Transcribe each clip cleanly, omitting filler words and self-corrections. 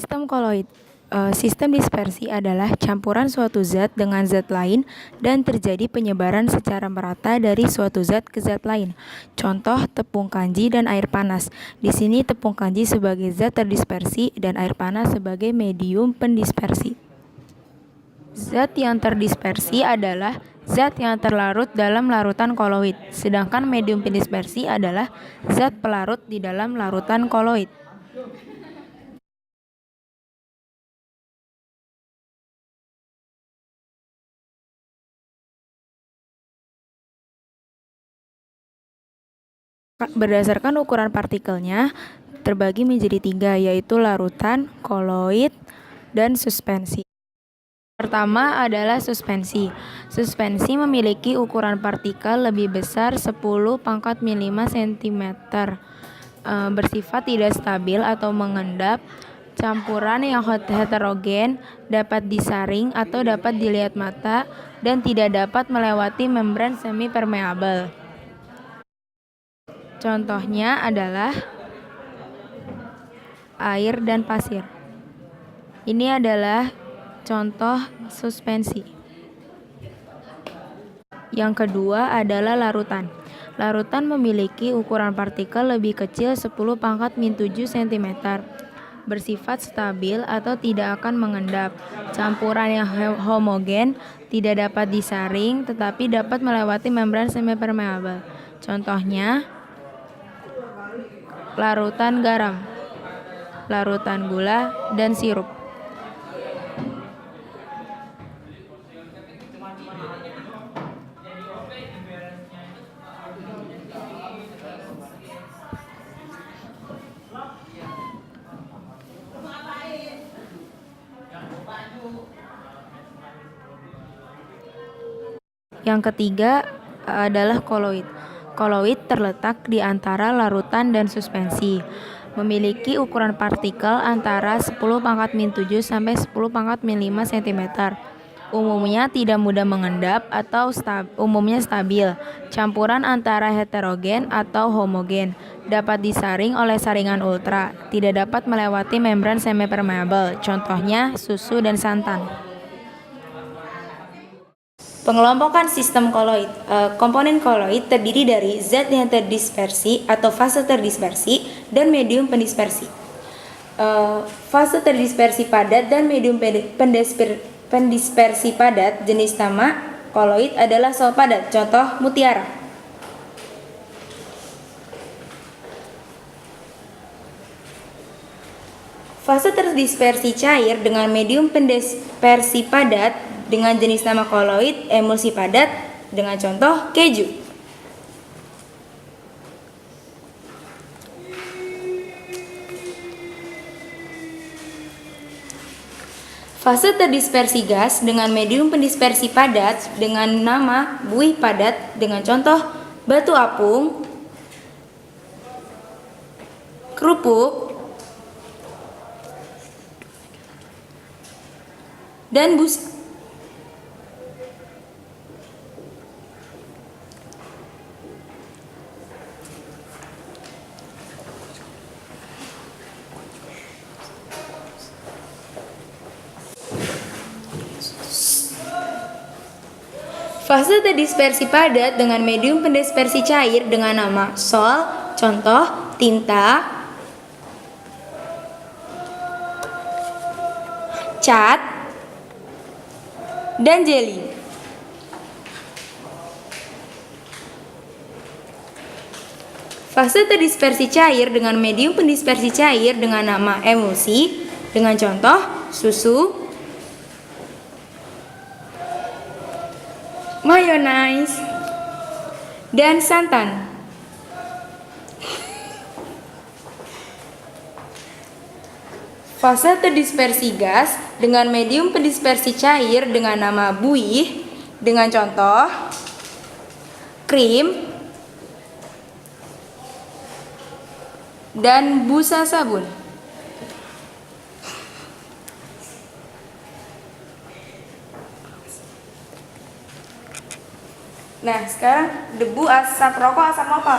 Sistem koloid. Sistem dispersi adalah campuran suatu zat dengan zat lain dan terjadi penyebaran secara merata dari suatu zat ke zat lain. Contoh tepung kanji dan air panas. Di sini tepung kanji sebagai zat terdispersi dan air panas sebagai medium pendispersi. Zat yang terdispersi adalah zat yang terlarut dalam larutan koloid, sedangkan medium pendispersi adalah zat pelarut di dalam larutan koloid. Berdasarkan ukuran partikelnya, terbagi menjadi 3, yaitu larutan, koloid, dan suspensi. Pertama adalah suspensi. Suspensi memiliki ukuran partikel lebih besar 10⁻⁴ cm, bersifat tidak stabil atau mengendap, campuran yang heterogen, dapat disaring atau dapat dilihat mata, dan tidak dapat melewati membran semi-permeabel. Contohnya adalah air dan pasir. Ini adalah contoh suspensi. Yang kedua adalah larutan. Larutan memiliki ukuran partikel lebih kecil 10⁻⁷ cm, bersifat stabil atau tidak akan mengendap, campuran yang homogen, tidak dapat disaring tetapi dapat melewati membran semi-permeabel. Contohnya larutan garam, larutan gula, dan sirup. Yang ketiga adalah koloid. Koloid terletak di antara larutan dan suspensi. Memiliki ukuran partikel antara 10⁻⁷ sampai 10⁻⁵ cm. Umumnya tidak mudah mengendap atau umumnya stabil. Campuran antara heterogen atau homogen. Dapat disaring oleh saringan ultra. Tidak dapat melewati membran semi-permeabel. Contohnya susu dan santan. Pengelompokan sistem koloid. Komponen koloid terdiri dari zat yang terdispersi atau fase terdispersi dan medium pendispersi. Fase terdispersi padat dan medium pendispersi padat jenis nama koloid adalah sol padat. Contoh mutiara. Fase terdispersi cair dengan medium pendispersi padat dengan jenis nama koloid emulsi padat dengan contoh keju. Fase terdispersi gas dengan medium pendispersi padat dengan nama buih padat dengan contoh batu apung, kerupuk, dan busa. Fase terdispersi padat dengan medium pendispersi cair dengan nama sol, contoh tinta, cat, dan jeli. Fase terdispersi cair dengan medium pendispersi cair dengan nama emulsi dengan contoh susu, mayonnaise, dan santan. Fase terdispersi gas dengan medium pendispersi cair dengan nama buih dengan contoh krim dan busa sabun. Nah, sekarang debu, asap rokok, asap motor.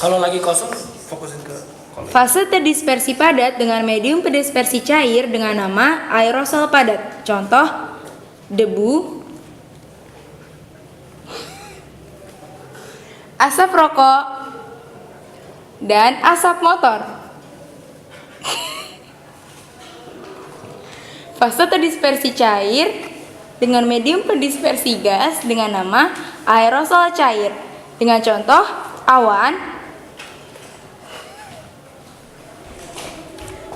Kalau lagi kosong, fokusin ke Fase terdispersi padat dengan medium terdispersi cair dengan nama aerosol padat. Contoh, debu, asap rokok, dan asap motor. Fase terdispersi cair dengan medium terdispersi gas dengan nama aerosol cair. Dengan contoh, awan,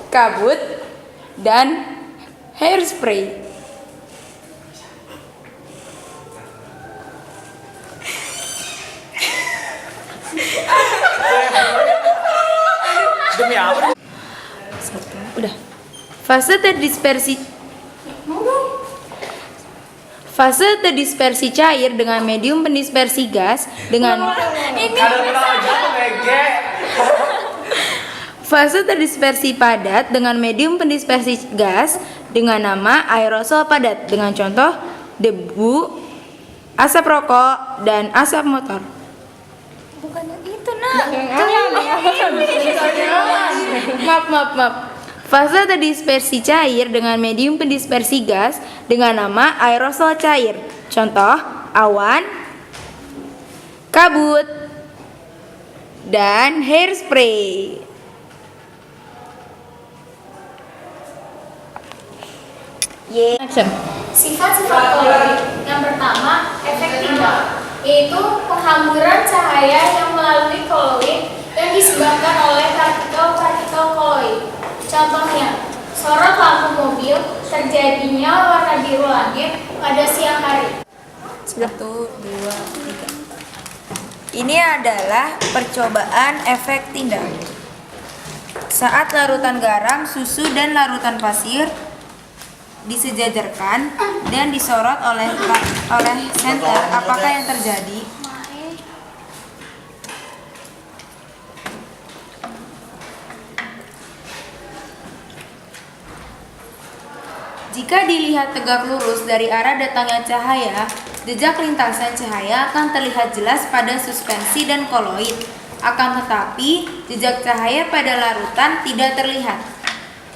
kabut, dan hairspray. Demi apa? Udah. Fase terdispersi cair dengan medium pendispersi gas dengan Fase terdispersi padat dengan medium pendispersi gas dengan nama aerosol padat. Dengan contoh, debu, asap rokok, dan asap motor. Bukan yang itu, Nak. Maaf. Fase terdispersi cair dengan medium pendispersi gas dengan nama aerosol cair. Contoh, awan, kabut, dan hairspray. Action. Sifat-sifat koloid. Yang pertama, efek tinggal, yaitu penghamburan cahaya yang melalui koloid yang disebabkan oleh partikel-partikel koloid. Contohnya, sorot lampu mobil, terjadinya warna biru langit pada siang hari. 1, 2, 3. Ini adalah percobaan efek tinggal. Saat larutan garam, susu, dan larutan pasir disejajarkan dan disorot oleh senter, apakah yang terjadi? Jika dilihat tegak lurus dari arah datangnya cahaya, jejak lintasan cahaya akan terlihat jelas pada suspensi dan koloid. Akan tetapi, jejak cahaya pada larutan tidak terlihat.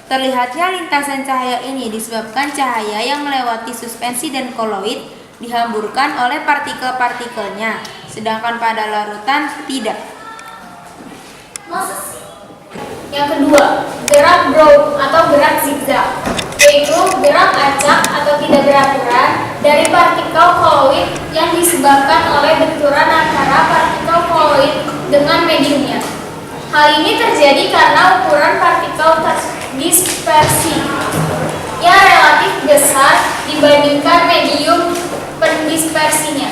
Terlihatnya lintasan cahaya ini disebabkan cahaya yang melewati suspensi dan koloid dihamburkan oleh partikel-partikelnya, sedangkan pada larutan tidak. Yang kedua, gerak Brown atau gerak zigzag, yaitu gerak acak atau tidak beraturan dari partikel koloid yang disebabkan oleh benturan antara partikel koloid dengan mediumnya. Hal ini terjadi karena ukuran partikel dispersi yang relatif besar dibandingkan medium pendispersinya.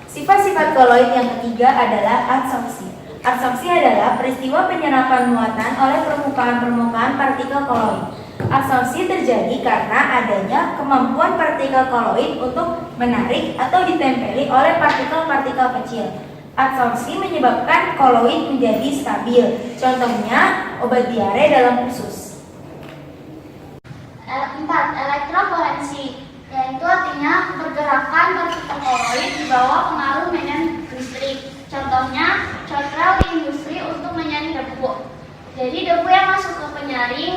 Sifat-sifat koloid yang ketiga adalah adsorpsi. Adsorpsi adalah peristiwa penyerapan muatan oleh permukaan partikel koloid. Adsorpsi terjadi karena adanya kemampuan partikel koloid untuk menarik atau ditempeli oleh partikel-partikel kecil. Adsorpsi menyebabkan koloid menjadi stabil. Contohnya, obat diare dalam usus. 4. Elektroforensi, yaitu artinya pergerakan partikel koloid di bawah pengaruh medan listrik. Contohnya, cotral di industri untuk menyaring debu. Jadi debu yang masuk ke penyaring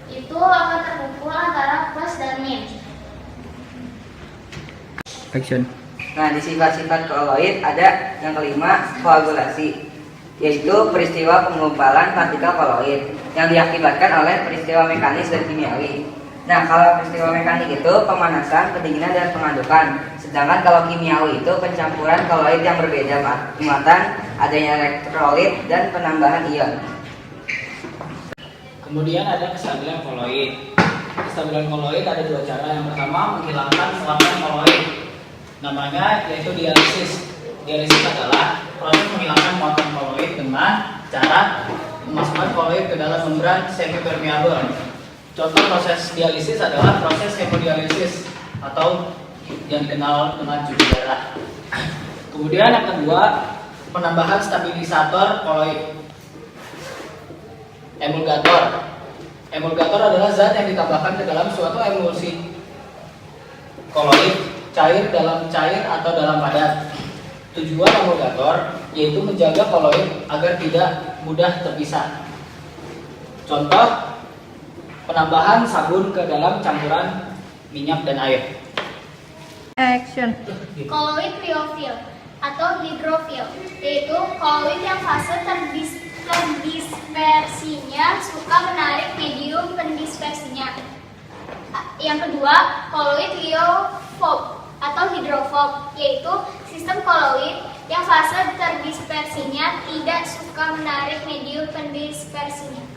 itu akan terkumpul antara plus dan min. Action. Nah, di sifat-sifat koloid ada yang kelima, koagulasi, yaitu peristiwa penggumpalan partikel koloid yang diakibatkan oleh peristiwa mekanis dan kimiawi. Nah, kalau peristiwa mekanik itu pemanasan, pendinginan, dan pengadukan. Sedangkan kalau kimiawi itu pencampuran koloid yang berbeda muatan, adanya elektrolit, dan penambahan ion. Kemudian ada kestabilan koloid. Kestabilan koloid ada dua cara. Yang pertama, menghilangkan muatan koloid. Namanya yaitu dialisis. Dialisis adalah proses menghilangkan muatan koloid dengan cara memasukkan koloid ke dalam membran semipermeabel. Contoh proses dialisis adalah proses hemodialisis atau yang dikenal dengan cuci darah. Kemudian yang kedua, penambahan stabilisator koloid. Emulgator. Emulgator adalah zat yang ditambahkan ke dalam suatu emulsi koloid, cair dalam cair atau dalam padat. Tujuan emulgator yaitu menjaga koloid agar tidak mudah terpisah. Contoh, penambahan sabun ke dalam campuran minyak dan air. Action. Koloid liofil atau hidrofil, yaitu koloid yang fase terdispersinya suka menarik medium pendispersinya. Yang kedua, koloid liofob atau hidrofob, yaitu sistem koloid yang fase terdispersinya tidak suka menarik medium pendispersinya.